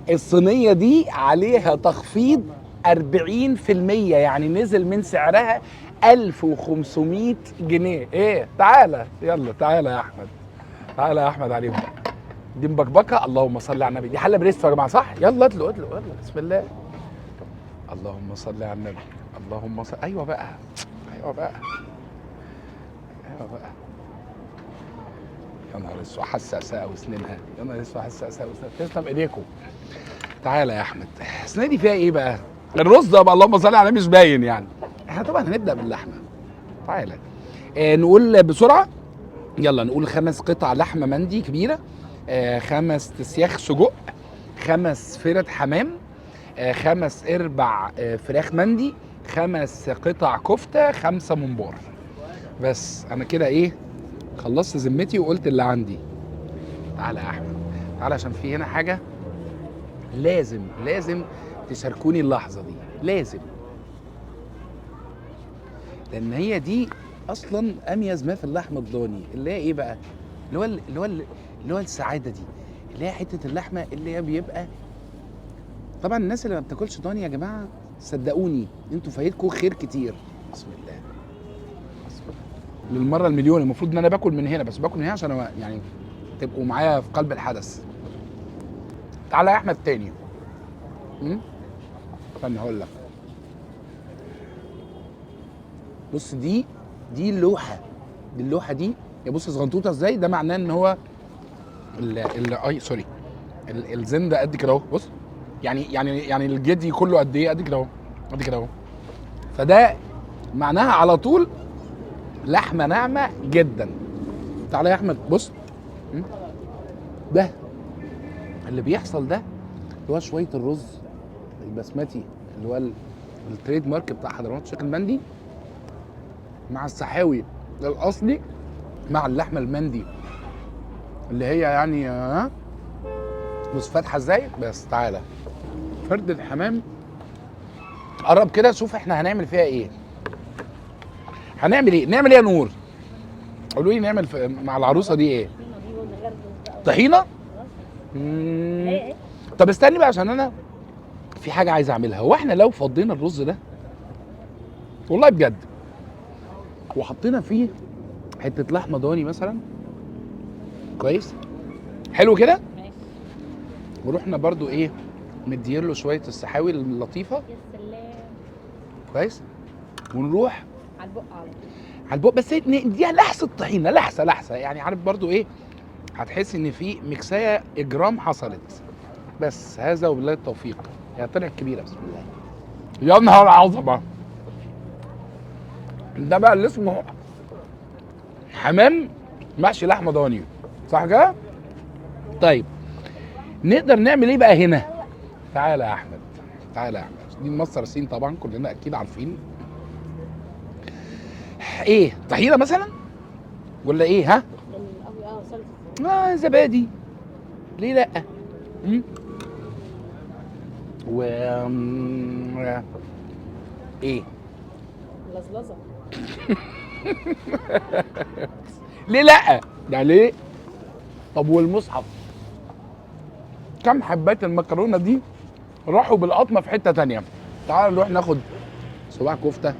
الصينيه دي عليها تخفيض 40%، يعني نزل من سعرها 1500 جنيه. ايه تعالى يلا تعالى يا احمد، تعالى يا احمد عليهم. دي مبكبكه، اللهم صل على النبي. دي حله بريستو يا جماعه صح؟ يلا ادلوا ادلوا يلا بسم الله. اللهم صل على النبي، اللهم صل. ايوه بقى، ايوه بقى، ايوه بقى. يا نهار اسود حساسه وسنينها، يا نهار اسود حساسه وسنينها. تسلم ايديكم. تعالى يا احمد، الصينيه دي فيها ايه بقى؟ الرز ده بقى اللهم صل على النبي مش باين يعني. احنا طبعا هنبدا باللحمه. تعالى نقول بسرعه. يلا نقول 5 قطع لحمه مندي كبيره، 5 تسياخ سجق، 5 فرد حمام، 5 اربع فراخ مندي، 5 قطع كفته، 5 ممبار. بس انا كده ايه، خلصت ذمتي وقلت اللي عندي. تعالى يا احمد، تعالى عشان في هنا حاجه لازم تشاركوني اللحظه دي، لازم، لان هي دي اصلا اميز ما في اللحمه الضاني، اللي هي ايه بقى، اللي هو السعاده دي، اللي هي حته اللحمه اللي هي بيبقى. طبعا الناس اللي ما بتاكلش ضاني يا جماعه صدقوني انتوا فايتكم خير كتير. بسم الله، بسم الله. للمره المليون المفروض ان انا باكل من هنا، بس باكل من هنا عشان يعني تبقوا معايا في قلب الحدث. تعالى يا احمد تاني. استنى هقول لك. بص دي اللوحه، دي اللوحه دي يا بص صغنطوطه ازاي، ده معناه ان هو اي سوري الزن ده قد كده اهو. بص يعني الجدي كله قد ايه، قد كده اهو، قد كده اهو. فده معناها على طول لحمه ناعمه جدا. تعالى يا احمد بص، ده اللي بيحصل ده اللي هو شويه الرز البسمتي اللي هو التريد مارك بتاع حضرموت الشيخ المندي، مع السحاوي الاصلي، مع اللحمه المندي اللي هي يعني بص فاتحه ازاي. بس تعالى فرد الحمام، قرب كده شوف احنا هنعمل فيها ايه. هنعمل ايه؟ نعمل ايه يا نور؟ قولوا لي نعمل مع العروسه دي ايه؟ طحينه. طب استني بقى عشان انا في حاجه عايز اعملها. هو احنا لو فضينا الرز ده والله بجد وحطينا فيه حته لحمه ضاني مثلا، كويس حلو كده، ماشي، ورحنا برضو ايه مديله شويه السحاوي اللطيفه، يا سلام، كويس، ونروح على البق على البق، بس نديها لحسه طحينه، لحسه يعني، عارف برضو ايه، هتحس ان في ميكسايه اجرام حصلت. بس هذا وبالله التوفيق. هي طلعت كبيره بسم الله. يا نهار عظمه، ده بقى اللي اسمه حمام محشي لحمه ضاني صح كده؟ طيب نقدر نعمل ايه بقى هنا؟ تعالى يا احمد، تعالى يا احمد. دي مصر سين طبعا كلنا اكيد عارفين. ايه طحينه مثلا ولا ايه؟ ها زبادي، ليه لا؟ و ايه لزلزه ليه لا؟ ده ليه؟ طب والمصحف كم حبات المكرونه دي راحوا بالقطمه في حته تانية. تعال نروح ناخد صباع كفته.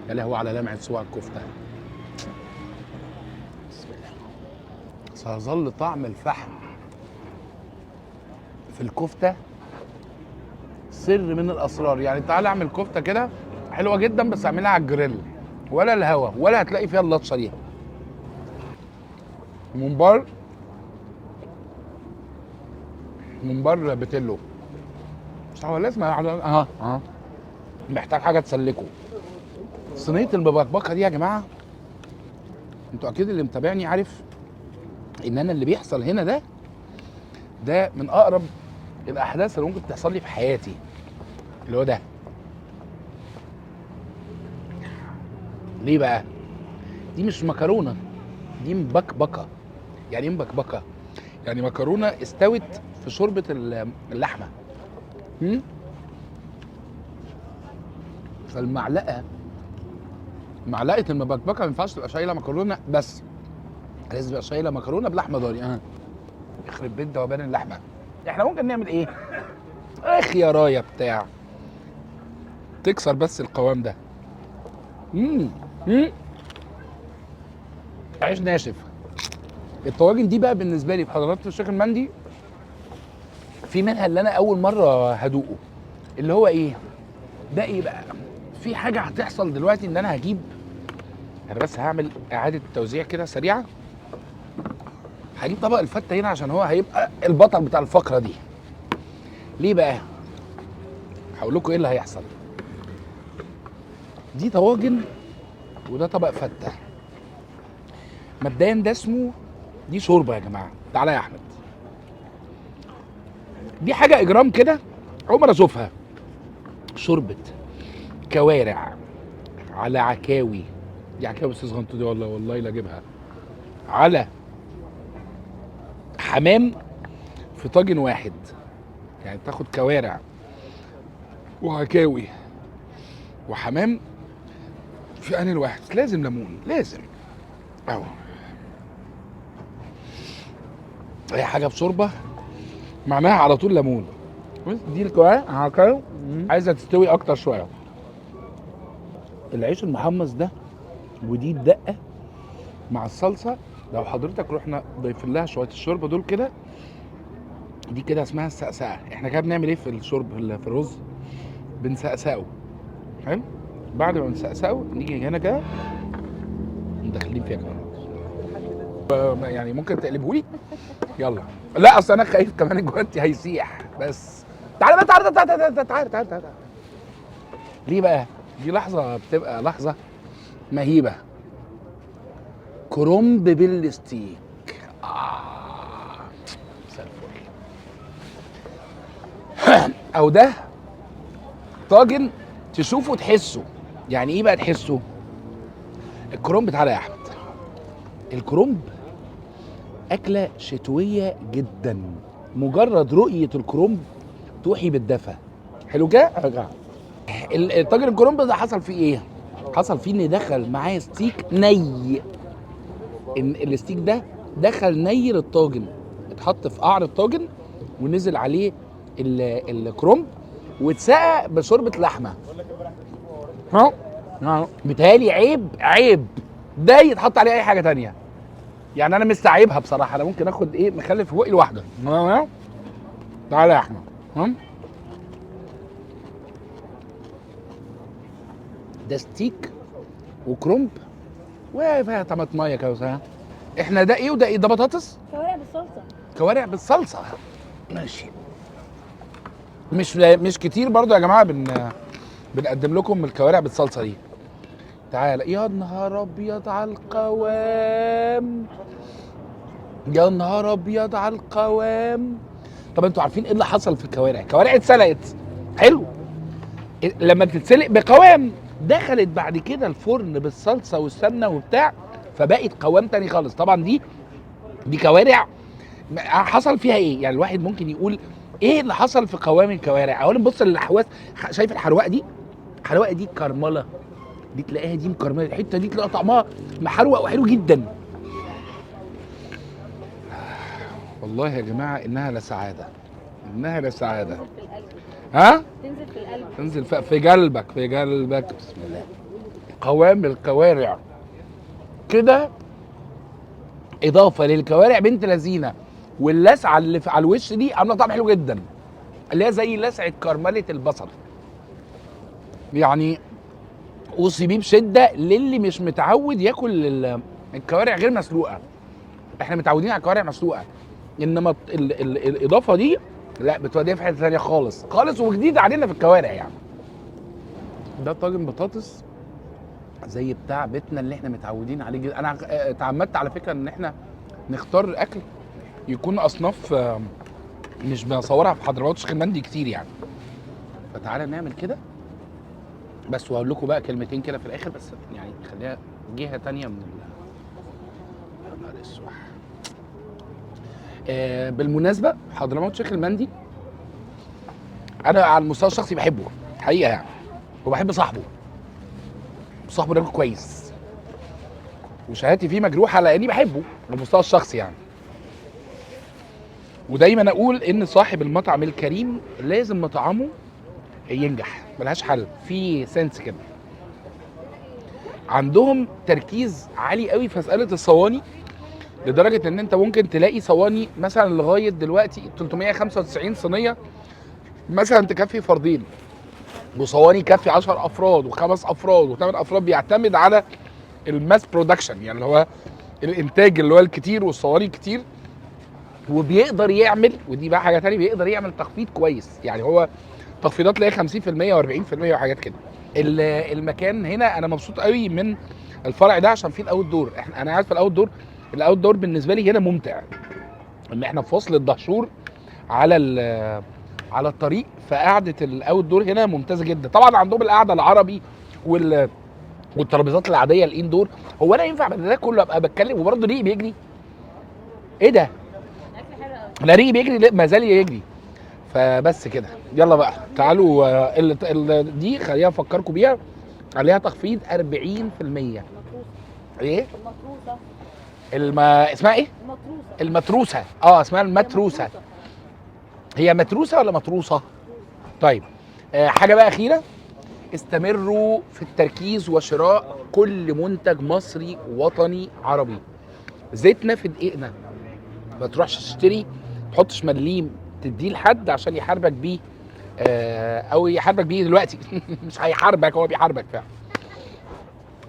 يا لهوي على لمعه صباع الكفته. بسم الله. سيظل طعم الفحم في الكفته سر من الاسرار. يعني تعال اعمل كفته كده حلوه جدا بس اعملها على الجريل، ولا الهوا ولا هتلاقي فيها اللطشه دي. ممبار بتلو مش هو لازم محتاج حاجه تسلكه. صينيه المبكبكه دي يا جماعه، انتوا اكيد اللي متابعني عارف ان انا اللي بيحصل هنا ده من اقرب الاحداث اللي ممكن تحصل لي في حياتي، اللي هو ده. ليه بقى؟ دي مش مكرونه، دي مبكبكه. يعني ايه مبكبكه؟ يعني مكرونه استوت في شوربه اللحمه. فالمعلقه، معلقه المبكبكه ما ينفعش تبقى شايله مكرونه بس، لازم تبقى شايله مكرونه بلحمه ضاني. يخرب بيت دوبان اللحمه. احنا ممكن نعمل ايه؟ خيارايه بتاع تكسر بس القوام ده. امم عيش ناشف. الطواجن دي بقى بالنسبه لي في حضرات الشيخ المندي في منها اللي انا اول مره هدوقه، اللي هو ايه ده؟ ايه بقى؟ في حاجه هتحصل دلوقتي ان انا هجيب، انا بس هعمل اعاده توزيع كده سريعه. هجيب طبق الفته هنا عشان هو هيبقى البطل بتاع الفقره دي. ليه بقى؟ هقول لكم ايه اللي هيحصل. دي طواجن وده طبق فته. مبدئيا ده اسمه، دي شوربه يا جماعه. تعالى يا احمد، دي حاجه اجرام كده عمر اشوفها. شوربه كوارع على عكاوي، دي عكاوي استاذ غنطو دي، والله لا اجيبها، على حمام في طاجن واحد. يعني تاخد كوارع وعكاوي وحمام في آن الواحد. لازم ليمون، لازم اهو. اي حاجه بشوربه معناها على طول ليمون. بص دي الكوارع عايزه تستوي اكتر شويه. العيش المحمص ده ودي الدقه مع الصلصه، لو حضرتك رحنا ضيفين لها شويه الشوربه دول كده، دي كده اسمها السقسقه. احنا كده بنعمل ايه في الشرب في الرز؟ بنسقسقه. حلو. بعد ما بنسقسقه نيجي هنا كده مدخلين فيها كمان. يعني ممكن تقلبه لي؟ يلا. لا اصل انا خايف كمان الجوانتي هيسيح. بس تعالى بقى، تعالى. ليه بقى؟ دي لحظه بتبقى لحظه مهيبه. كرنب بالستيك. او ده طاجن تشوفه تحسه. يعني ايه بقى تحسه؟ الكرنب، تعالى يا احمد. الكرنب اكله شتويه جدا، مجرد رؤيه الكرنب توحي بالدفى. حلو كده. الطاجن الكرنب ده حصل فيه ايه؟ حصل فيه ان دخل معاه ستيك ني. ان الستيك ده دخل ني للطاجن، اتحط في قعر الطاجن ونزل عليه الكرنب واتسقى بشوربه لحمه. ها بيتهيألي عيب ده يتحط عليه اي حاجه تانية. يعني انا مستعيبها بصراحه. انا ممكن اخد ايه مخلف في بقي لوحده. تعالى يا احمد. ده ستيك وكرنب وفيها طماطمايه كده. احنا ده ايه وده ايه؟ ده بطاطس كوارع بالصلصه. كوارع بالصلصه. ماشي. مش كتير برضو يا جماعه بنقدم لكم الكوارع بالصلصه دي. تعالى. يا نهار ابيض على القوام، يا نهار ابيض على القوام. طب انتوا عارفين ايه اللي حصل في الكوارع؟ الكوارع اتسلقت حلو، لما بتتسلق بقوام دخلت بعد كده الفرن بالصلصه والسمنه وبتاع، فبقت قوام تاني خالص. طبعا دي كوارع حصل فيها ايه؟ يعني الواحد ممكن يقول ايه اللي حصل في قوام الكوارع. اولا بص للحواس، شايف الحرواقه دي؟ الحرواقه دي كرمله، دي تلاقيها دي مكرمله، الحته دي تلاقي طعمها محروق وحلو جدا. والله يا جماعه انها لسعاده، انها لسعاده. ها؟ تنزل في القلب، تنزل في قلبك. بسم الله. قوام الكوارع كده اضافه للكوارع بنت لذينه، واللسعه اللي على الوش دي عامله طعم حلو جدا، اللي هي زي لسعه كرمله البصل. يعني اوصي بيه بشده للي مش متعود ياكل الكوارع غير مسلوقه. احنا متعودين على الكوارع مسلوقه، انما الاضافه دي لا، بتوديها في حته ثانيه خالص وجديد علينا في الكوارع. يعني ده طاجن بطاطس زي بتاع بيتنا اللي احنا متعودين عليه جدا. انا تعمدت على فكره ان احنا نختار اكل يكون اصناف مش بصورها في حضرموت الشيخ المندي كتير يعني. فتعالى نعمل كده بس، وهقول لكم بقى كلمتين كده في الاخر، بس يعني خليها جهه تانيه من يا نهار اسود. بالمناسبه حضرموت الشيخ المندي انا على المستوى الشخصي بحبه حقيقه يعني، وبحب صاحبه راجل كويس، وشهادتي فيه مجروحه لاني بحبه على المستوى الشخصي يعني. ودايما اقول ان صاحب المطعم الكريم لازم مطعمه ينجح، ملهاش حل، في سنس كده. عندهم تركيز عالي قوي في مساله الصواني، لدرجه ان انت ممكن تلاقي صواني مثلا لغايه دلوقتي 395 صينيه مثلا تكفي فردين، وصواني كفي 10 افراد وخمس افراد وثمان افراد. بيعتمد على الماس برودكشن، يعني اللي هو الانتاج اللي هو الكتير والصواني الكتير. وبيقدر يعمل، ودي بقى حاجه ثانيه، بيقدر يعمل تخفيض كويس. يعني هو تخفيضات تلاقي 50% و40% وحاجات كده. المكان هنا انا مبسوط قوي من الفرع ده عشان فيه الاوت دور. انا قاعد في الاوت دور. الاوت دور بالنسبه لي هنا ممتع، ان احنا في فصل الدهشور على على الطريق، فقعده الاوت دور هنا ممتازه جدا. طبعا عندهم القعده العربي والترابيزات العاديه الاندور. هو انا ينفع بعد ده كله ابقى بتكلم وبرضه ريقي بيجري؟ ايه ده؟ الاكل حلو قوي. لا ريقي بيجري، لا ما زال يجري. فبس كده، يلا بقى تعالوا. دي خلينا افكركم بيها، عليها تخفيض 40%. المطروسه. ايه؟ المطروسه. اسمها ايه؟ المطروسه. المتروسه. اسمها المتروسه. هي متروسه ولا متروسه؟ طيب. حاجه بقى اخيره، استمروا في التركيز وشراء كل منتج مصري وطني عربي. زيتنا في دقيقنا، ما تروحش تشتري تحطش مليم تديه لحد عشان يحاربك بيه، او يحاربك بيه دلوقتي. مش هيحاربك، هو بيحاربك فعلا.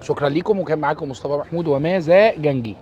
شكرا ليكم، وكان معاكم مصطفى محمود وماذا جنجي.